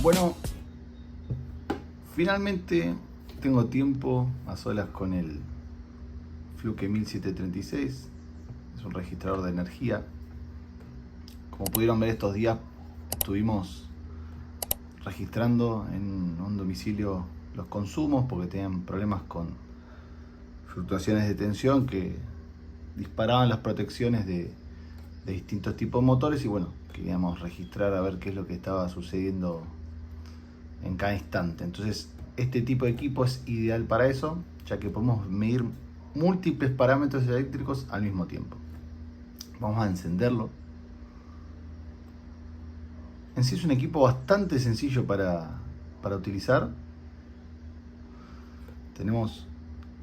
Bueno, finalmente tengo tiempo a solas con el Fluke 1736. Es un registrador de energía. Como pudieron ver estos días, estuvimos registrando en un domicilio los consumos porque tenían problemas con fluctuaciones de tensión que disparaban las protecciones de distintos tipos de motores, y bueno, queríamos registrar a ver qué es lo que estaba sucediendo en cada instante. Entonces este tipo de equipo es ideal para eso, ya que podemos medir múltiples parámetros eléctricos al mismo tiempo. Vamos a encenderlo. En sí es un equipo bastante sencillo para utilizar. Tenemos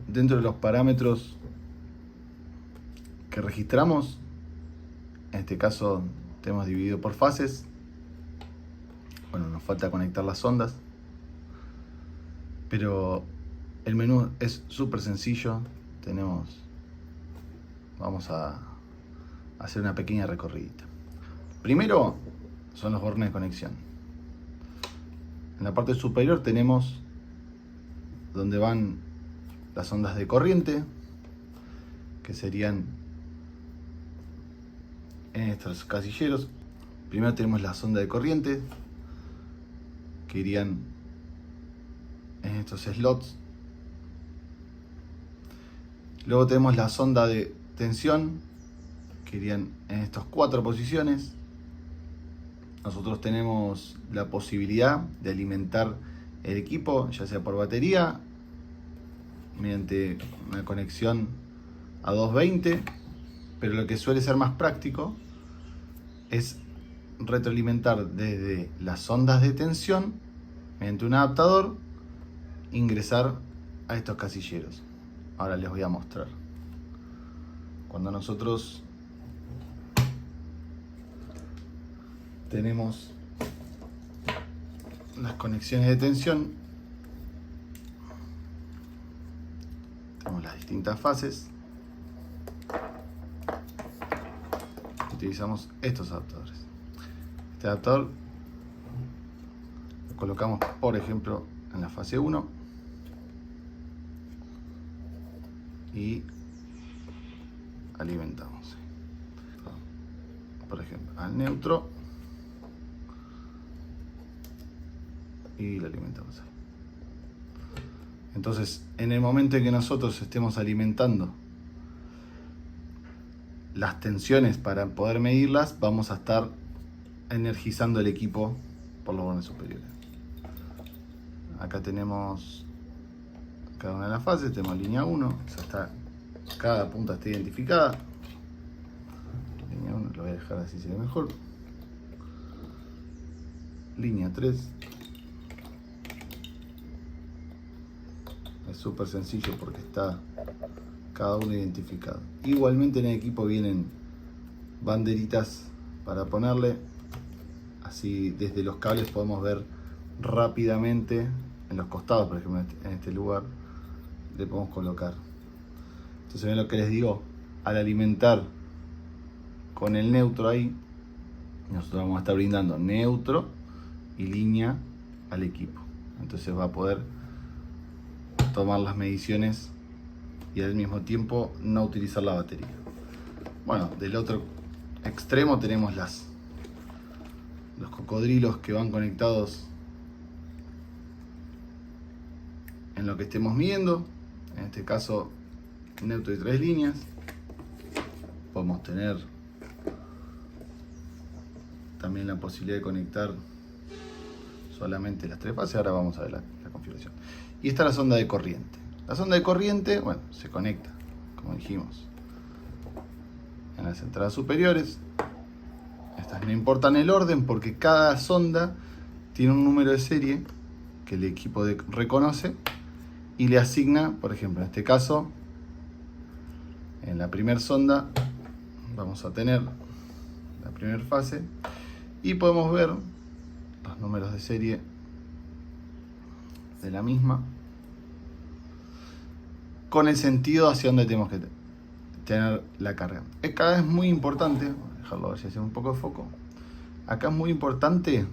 dentro de los parámetros que registramos, en este caso tenemos dividido por fases. Bueno, nos falta conectar las ondas, pero el menú es súper sencillo. Vamos a hacer una pequeña recorridita. Primero son los bornes de conexión. En la parte superior tenemos donde van las ondas de corriente, que serían en estos casilleros. Primero tenemos la sonda de corriente, que irían en estos slots. Luego tenemos la sonda de tensión, que irían en estas 4 posiciones. Nosotros tenemos la posibilidad de alimentar el equipo, ya sea por batería, mediante una conexión a 220, pero lo que suele ser más práctico es retroalimentar desde las ondas de tensión mediante un adaptador, ingresar a estos casilleros. Ahora les voy a mostrar. Cuando nosotros tenemos las conexiones de tensión, tenemos las distintas fases, utilizamos estos adaptadores. Este adaptador lo colocamos, por ejemplo, en la fase 1 y alimentamos, por ejemplo, al neutro y lo alimentamos ahí. Entonces, en el momento en que nosotros estemos alimentando las tensiones para poder medirlas, vamos a estar energizando el equipo por los bornes superiores. Acá tenemos cada una de las fases. Tenemos línea 1, o sea, cada punta está identificada. Línea 1, lo voy a dejar así, se ve mejor. Línea 3. Es súper sencillo porque está cada uno identificado. Igualmente en el equipo vienen banderitas para ponerle. Así desde los cables podemos ver rápidamente en los costados, por ejemplo en este lugar le podemos colocar. Entonces ven lo que les digo, al alimentar con el neutro ahí, nosotros vamos a estar brindando neutro y línea al equipo. Entonces va a poder tomar las mediciones y al mismo tiempo no utilizar la batería. Bueno, del otro extremo tenemos los cocodrilos que van conectados en lo que estemos midiendo. En este caso, neutro y 3 líneas. Podemos tener también la posibilidad de conectar solamente las 3 fases. Ahora vamos a ver la configuración. Y esta es la sonda de corriente. La sonda de corriente, bueno, se conecta, como dijimos, en las entradas superiores. Estas no importan el orden porque cada sonda tiene un número de serie que el equipo reconoce y le asigna, por ejemplo, en este caso, en la primera sonda vamos a tener la primera fase y podemos ver los números de serie de la misma con el sentido hacia donde tenemos que tener la carga. Acá es muy importante, voy a dejarlo a ver si hace un poco de foco. Acá es muy importante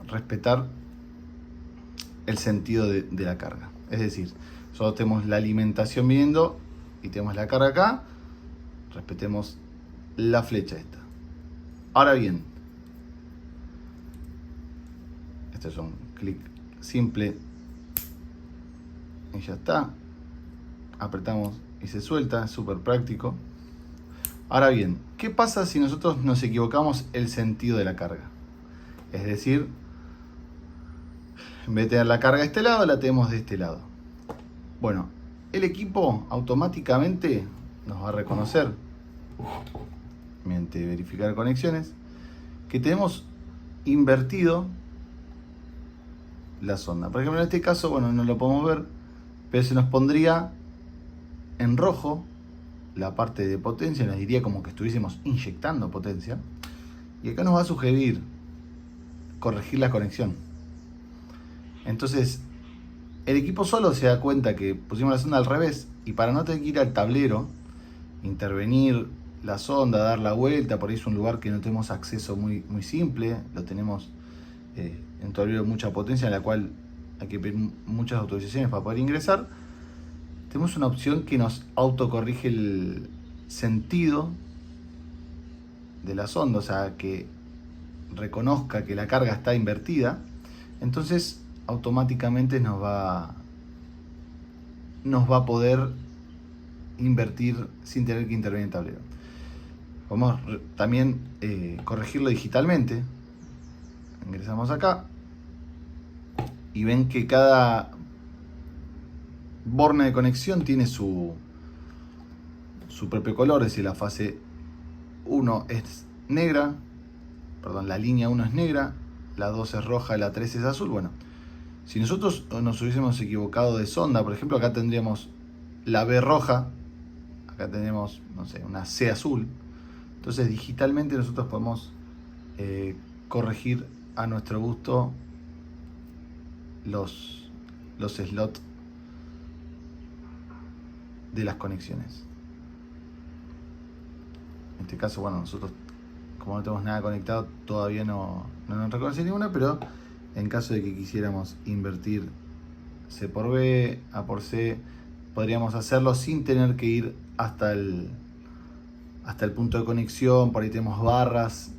respetar el sentido de la carga. Es decir, nosotros tenemos la alimentación viniendo y tenemos la carga acá, respetemos la flecha esta. Ahora bien, este es un clic simple y ya está. Apretamos y se suelta, es súper práctico. Ahora bien, ¿qué pasa si nosotros nos equivocamos el sentido de la carga? Es decir, en vez de tener la carga de este lado, la tenemos de este lado. Bueno, el equipo automáticamente nos va a reconocer, mediante verificar conexiones, que tenemos invertido la sonda. Por ejemplo, en este caso, bueno, no lo podemos ver, pero se nos pondría en rojo la parte de potencia, nos diría como que estuviésemos inyectando potencia, y acá nos va a sugerir corregir la conexión. Entonces el equipo solo se da cuenta que pusimos la sonda al revés, y para no tener que ir al tablero, intervenir la sonda, dar la vuelta, por ahí es un lugar que no tenemos acceso muy simple, lo tenemos en un tablero de mucha potencia en la cual hay que pedir muchas autorizaciones para poder ingresar. Tenemos una opción que nos autocorrige el sentido de la sonda, o sea, que reconozca que la carga está invertida. Entonces automáticamente nos va a poder invertir sin tener que intervenir en el tablero. Podemos también corregirlo digitalmente. Ingresamos acá y ven que cada borne de conexión tiene su propio color. Es decir, la fase 1 es negra, perdón, la línea 1 es negra, la 2 es roja, la 3 es azul. Bueno, si nosotros nos hubiésemos equivocado de sonda, por ejemplo, acá tendríamos la B roja, acá tenemos, no sé, una C azul. Entonces digitalmente nosotros podemos corregir a nuestro gusto los slots de las conexiones. En este caso, bueno, nosotros como no tenemos nada conectado todavía no nos reconoce ninguna, pero en caso de que quisiéramos invertir C por B, A por C, podríamos hacerlo sin tener que ir hasta el punto de conexión. Por ahí tenemos barras,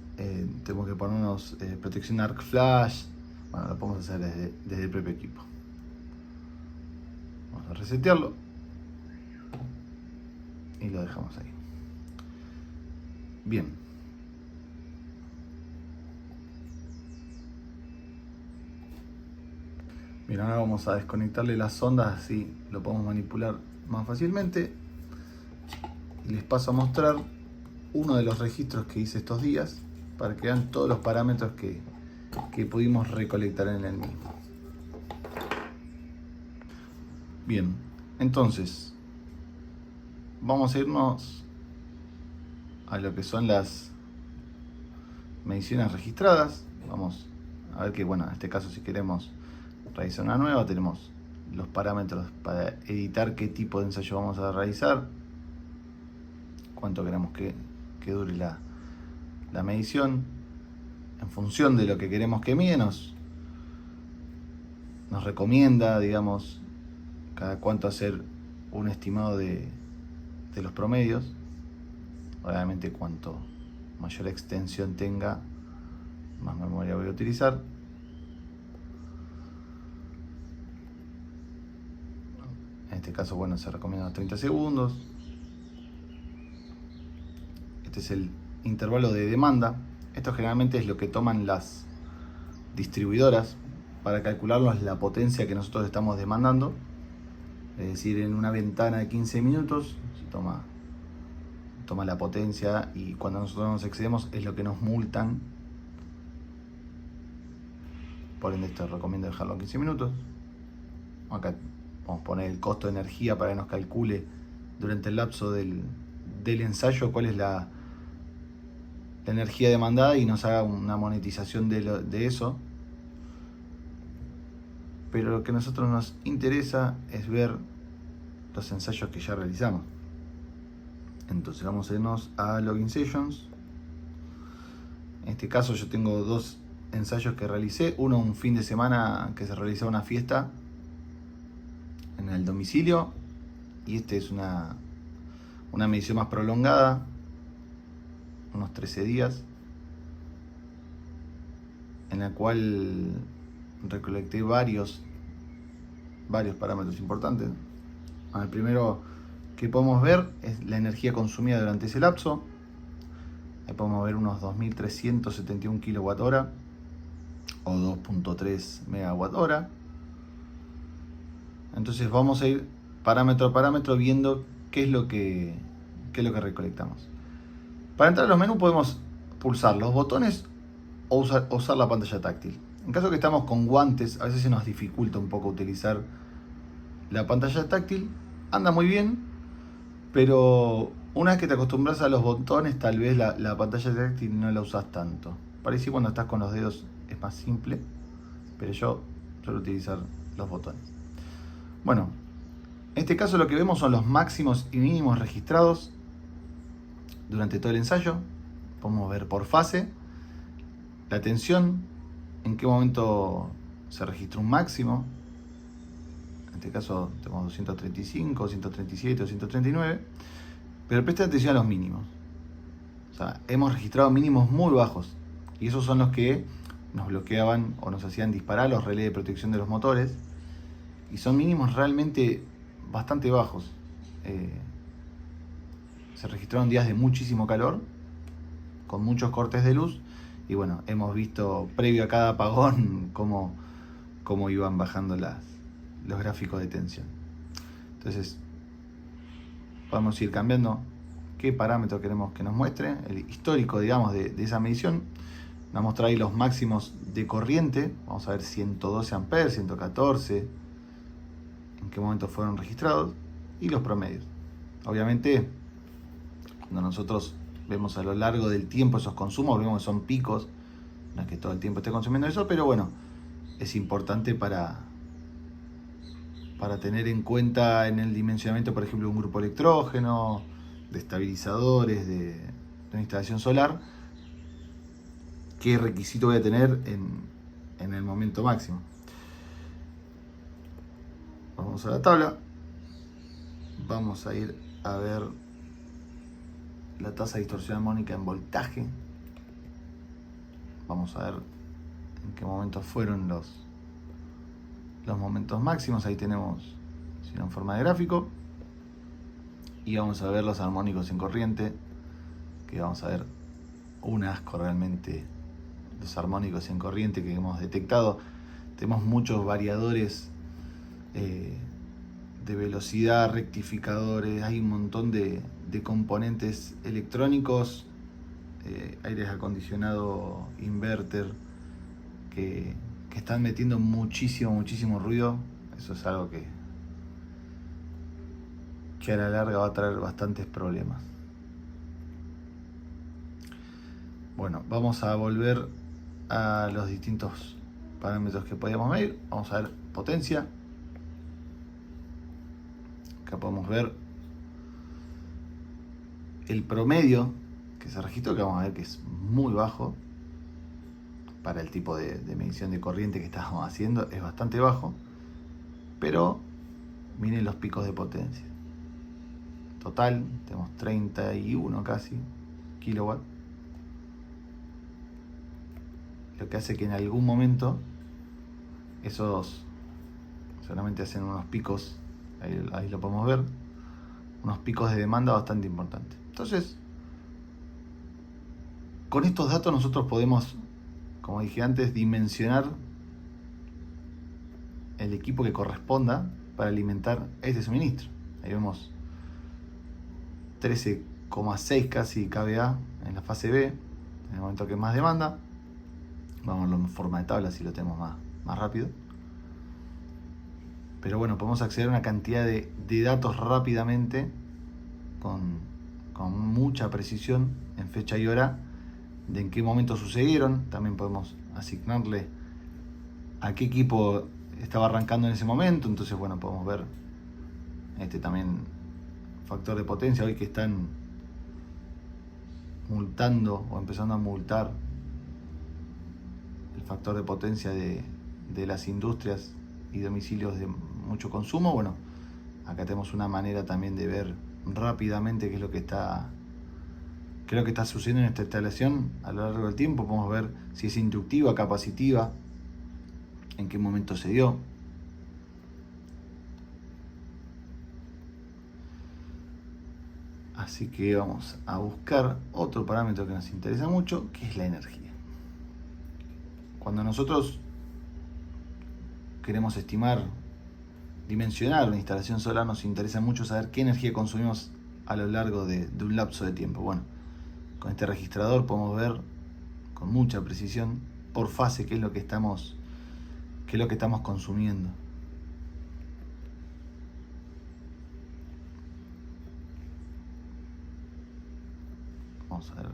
tenemos que ponernos protección arc flash. Bueno, lo podemos hacer desde el propio equipo. Vamos a resetearlo y lo dejamos ahí. Bien. Bien, ahora vamos a desconectarle las sondas, así lo podemos manipular más fácilmente. Y les paso a mostrar uno de los registros que hice estos días para que vean todos los parámetros que pudimos recolectar en el mismo. Bien, entonces vamos a irnos a lo que son las mediciones registradas. Vamos a ver que, bueno, en este caso, si queremos realizar una nueva, tenemos los parámetros para editar qué tipo de ensayo vamos a realizar, cuánto queremos que dure la medición. En función de lo que queremos que mide, nos recomienda, digamos, cada cuánto hacer un estimado de los promedios. Obviamente, cuanto mayor extensión tenga, más memoria voy a utilizar. En este caso, bueno, se recomienda 30 segundos. Este es el intervalo de demanda. Esto generalmente es lo que toman las distribuidoras para calcularnos la potencia que nosotros estamos demandando. Es decir, en una ventana de 15 minutos se toma la potencia, y cuando nosotros nos excedemos es lo que nos multan. Por ende, esto recomiendo dejarlo en 15 minutos. Acá vamos a poner el costo de energía para que nos calcule durante el lapso del ensayo cuál es la energía demandada y nos haga una monetización de eso. Pero lo que a nosotros nos interesa es ver los ensayos que ya realizamos. Entonces vamos a irnos a Login Sessions. En este caso yo tengo dos ensayos que realicé. Uno, un fin de semana que se realizó una fiesta en el domicilio, y este es una medición más prolongada, unos 13 días, en la cual recolecté varios parámetros importantes. El primero que podemos ver es la energía consumida durante ese lapso. Ahí podemos ver unos 2.371 kWh o 2.3 MWh. Entonces vamos a ir parámetro a parámetro viendo qué es lo que recolectamos. Para entrar a los menús podemos pulsar los botones o usar la pantalla táctil. En caso que estamos con guantes, a veces se nos dificulta un poco utilizar la pantalla táctil. Anda muy bien, pero una vez que te acostumbras a los botones, tal vez la pantalla táctil no la usas tanto. Parece que cuando estás con los dedos es más simple, pero yo suelo utilizar los botones. Bueno, en este caso lo que vemos son los máximos y mínimos registrados durante todo el ensayo. Podemos ver por fase la tensión, en qué momento se registra un máximo. En este caso tenemos 235, 137, 239. Pero presta atención a los mínimos. O sea, hemos registrado mínimos muy bajos. Y esos son los que nos bloqueaban o nos hacían disparar los relés de protección de los motores. Y son mínimos realmente bastante bajos. Se registraron días de muchísimo calor, con muchos cortes de luz. Y bueno, hemos visto previo a cada apagón cómo iban bajando los gráficos de tensión. Entonces, podemos ir cambiando qué parámetro queremos que nos muestre. El histórico, digamos, de esa medición. Nos muestra ahí los máximos de corriente. Vamos a ver 112 amperes, 114, en qué momento fueron registrados, y los promedios. Obviamente, cuando nosotros vemos a lo largo del tiempo esos consumos, vemos que son picos, no es que todo el tiempo esté consumiendo eso, pero bueno, es importante para tener en cuenta en el dimensionamiento, por ejemplo, de un grupo electrógeno, de estabilizadores, de una instalación solar, qué requisito voy a tener en el momento máximo. Vamos a la tabla, vamos a ir a ver la tasa de distorsión armónica en voltaje. Vamos a ver en qué momentos fueron los momentos máximos. Ahí tenemos, en forma de gráfico, y vamos a ver los armónicos en corriente, que vamos a ver un asco realmente los armónicos en corriente que hemos detectado. Tenemos muchos variadores de velocidad, rectificadores, hay un montón de componentes electrónicos, aires acondicionado, inverter, que están metiendo muchísimo ruido. Eso es algo que a la larga va a traer bastantes problemas. Bueno, vamos a volver a los distintos parámetros que podíamos medir. Vamos a ver potencia. Acá podemos ver el promedio que se registró, que vamos a ver que es muy bajo para el tipo de medición de corriente que estábamos haciendo. Es bastante bajo, pero miren los picos de potencia. Total, tenemos 31 casi kilowatts. Lo que hace que en algún momento esos solamente hacen unos picos, ahí lo podemos ver, unos picos de demanda bastante importantes. Entonces, con estos datos nosotros podemos, como dije antes, dimensionar el equipo que corresponda para alimentar este suministro. Ahí vemos 13,6 casi kVA en la fase B, en el momento que más demanda. Vamos a verlo en forma de tabla si lo tenemos más rápido. Pero bueno, podemos acceder a una cantidad de datos rápidamente, con mucha precisión, en fecha y hora, de en qué momento sucedieron. También podemos asignarle a qué equipo estaba arrancando en ese momento. Entonces, bueno, podemos ver también factor de potencia. Hoy que están multando o empezando a multar factor de potencia de las industrias y domicilios de mucho consumo. Bueno, acá tenemos una manera también de ver rápidamente qué es lo que está sucediendo en esta instalación a lo largo del tiempo. Podemos ver si es inductiva, capacitiva, en qué momento se dio. Así que vamos a buscar otro parámetro que nos interesa mucho, que es la energía. Cuando nosotros queremos estimar, dimensionar una instalación solar, nos interesa mucho saber qué energía consumimos a lo largo de un lapso de tiempo. Bueno, con este registrador podemos ver con mucha precisión por fase qué es lo que estamos consumiendo. Vamos a ver.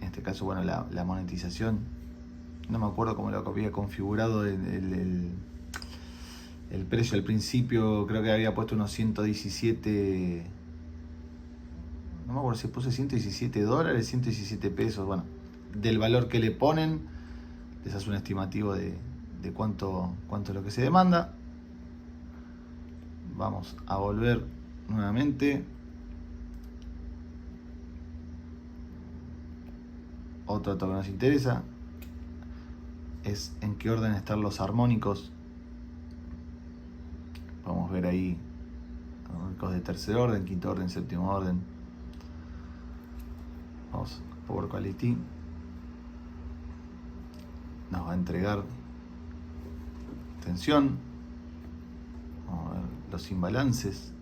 En este caso, bueno, la monetización. No me acuerdo cómo lo había configurado el precio al principio. Creo que había puesto unos 117. No me acuerdo si puse $117, 117 pesos. Bueno, del valor que le ponen, les hace un estimativo de cuánto es lo que se demanda. Vamos a volver nuevamente. Otro dato que nos interesa es en qué orden están los armónicos. Podemos ver ahí armónicos de tercer orden, quinto orden, séptimo orden. Vamos a Power Quality. Nos va a entregar tensión. Vamos a ver los imbalances.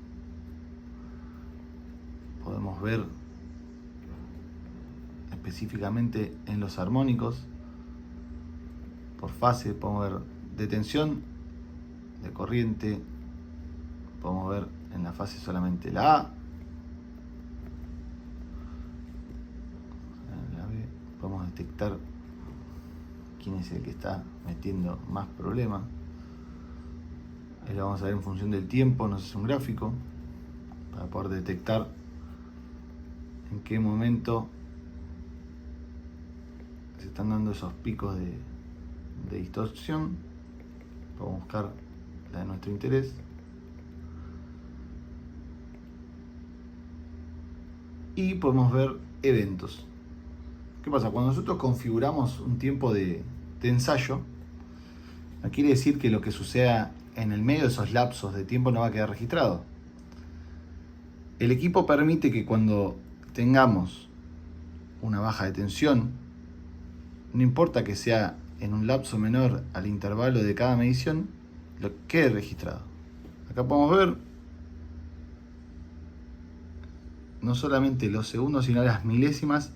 Podemos ver específicamente en los armónicos por fase. Podemos ver de tensión, de corriente. Podemos ver en la fase solamente la A, la B. Podemos detectar quién es el que está metiendo más problemas. Ahí lo vamos a ver en función del tiempo. Nos hace un gráfico para poder detectar en qué momento se están dando esos picos de distorsión. Podemos buscar la de nuestro interés. Y podemos ver eventos. ¿Qué pasa? Cuando nosotros configuramos un tiempo de ensayo, no quiere decir que lo que suceda en el medio de esos lapsos de tiempo no va a quedar registrado. El equipo permite que cuando tengamos una baja de tensión, no importa que sea en un lapso menor al intervalo de cada medición, lo quede registrado. Acá podemos ver no solamente los segundos, sino las milésimas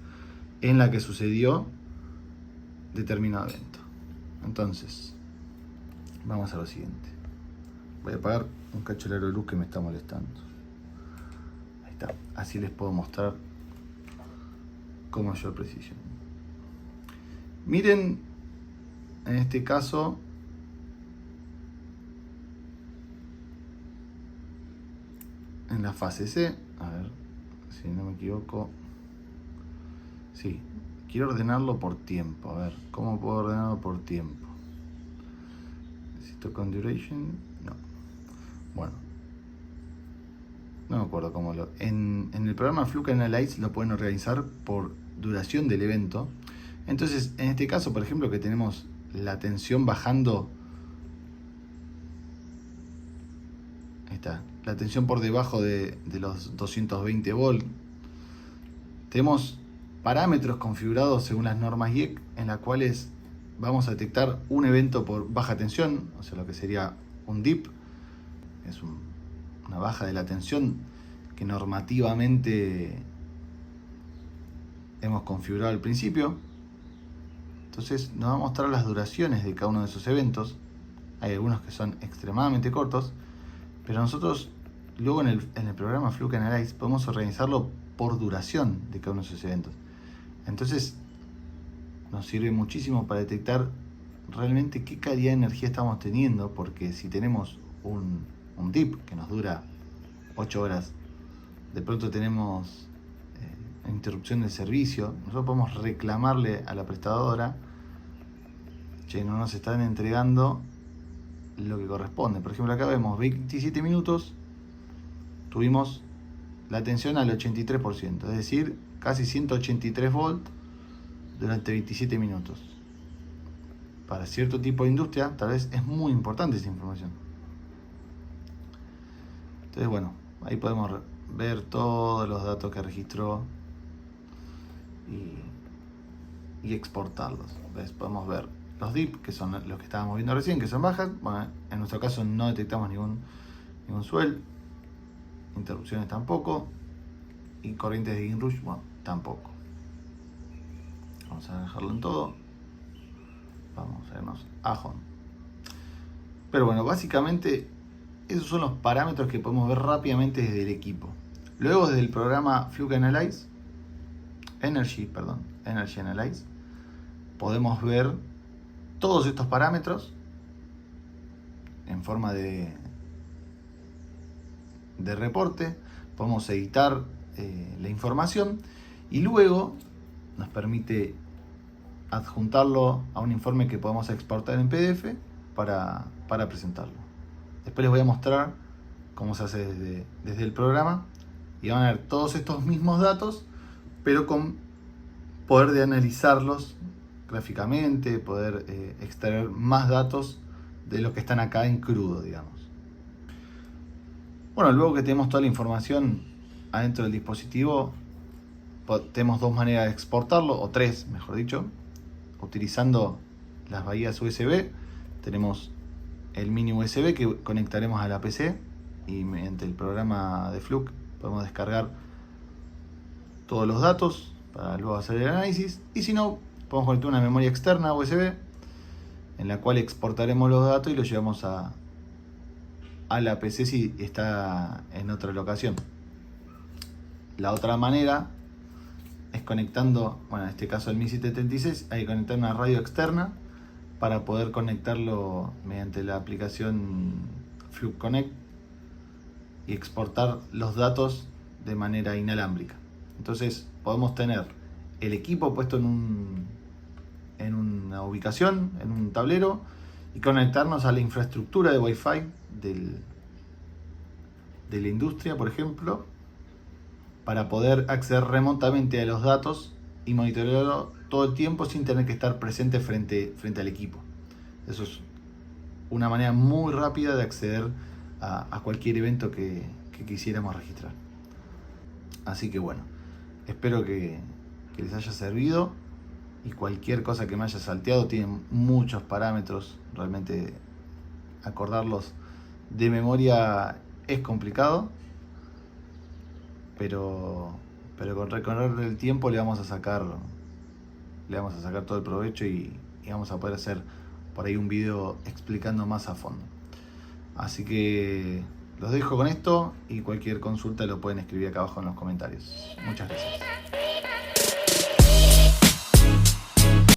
en la que sucedió determinado evento. Entonces, vamos a lo siguiente. Voy a apagar un cacho el aro de luz que me está molestando. Ahí está. Así les puedo mostrar con mayor precisión. Miren, en este caso, en la fase C, a ver si no me equivoco. Sí, quiero ordenarlo por tiempo. A ver, ¿cómo puedo ordenarlo por tiempo? Necesito con duration. No. Bueno, no me acuerdo cómo lo. En el programa Fluke Analyze lo pueden organizar por duración del evento. Entonces, en este caso, por ejemplo, que tenemos la tensión bajando. Ahí está. La tensión por debajo de los 220 volt. Tenemos parámetros configurados según las normas IEC en las cuales vamos a detectar un evento por baja tensión, o sea, lo que sería un dip, es una baja de la tensión que normativamente hemos configurado al principio. Entonces nos va a mostrar las duraciones de cada uno de esos eventos. Hay algunos que son extremadamente cortos, pero nosotros luego en el programa Fluke Analyze podemos organizarlo por duración de cada uno de esos eventos. Entonces nos sirve muchísimo para detectar realmente qué calidad de energía estamos teniendo, porque si tenemos un dip que nos dura 8 horas, de pronto tenemos interrupción del servicio, nosotros podemos reclamarle a la prestadora che, no nos están entregando lo que corresponde. Por ejemplo, acá vemos 27 minutos, tuvimos la tensión al 83%, es decir, casi 183 volts durante 27 minutos. Para cierto tipo de industria, tal vez es muy importante esa información. Entonces, bueno, ahí podemos ver todos los datos que registró y exportarlos. ¿Ves? Podemos ver los DIP, que son los que estábamos viendo recién, que son bajas. Bueno, en nuestro caso no detectamos ningún swell, interrupciones tampoco, y corrientes de inrush, bueno, tampoco. Vamos a dejarlo en todo. Vamos a irnos a home. Pero bueno, básicamente esos son los parámetros que podemos ver rápidamente desde el equipo. Luego, desde el programa Fluke Energy Analyze, podemos ver todos estos parámetros en forma de reporte. Podemos editar la información y luego nos permite adjuntarlo a un informe que podemos exportar en PDF para presentarlo. Después les voy a mostrar cómo se hace desde el programa y van a ver todos estos mismos datos, pero con poder de analizarlos gráficamente, poder extraer más datos de los que están acá en crudo, digamos. Bueno, luego que tenemos toda la información adentro del dispositivo, tenemos dos maneras de exportarlo, o tres, mejor dicho. Utilizando las bahías USB, tenemos el mini USB que conectaremos a la PC y mediante el programa de Fluke podemos descargar todos los datos para luego hacer el análisis. Y si no, podemos conectar una memoria externa USB en la cual exportaremos los datos y los llevamos a la PC si está en otra locación. La otra manera es conectando, bueno, en este caso el Mi 736, hay que conectar una radio externa para poder conectarlo mediante la aplicación Fluke Connect y exportar los datos de manera inalámbrica. Entonces podemos tener el equipo puesto en una ubicación, en un tablero, y conectarnos a la infraestructura de Wi-Fi de la industria, por ejemplo, para poder acceder remotamente a los datos y monitorearlo todo el tiempo sin tener que estar presente frente al equipo. Eso es una manera muy rápida de acceder a cualquier evento que quisiéramos registrar. Así que bueno, espero que les haya servido, y cualquier cosa que me haya salteado, tienen muchos parámetros, realmente acordarlos de memoria es complicado, pero con recorrer el tiempo le vamos a sacar todo el provecho y vamos a poder hacer por ahí un video explicando más a fondo. Así que los dejo con esto, y cualquier consulta lo pueden escribir acá abajo en los comentarios. Muchas gracias.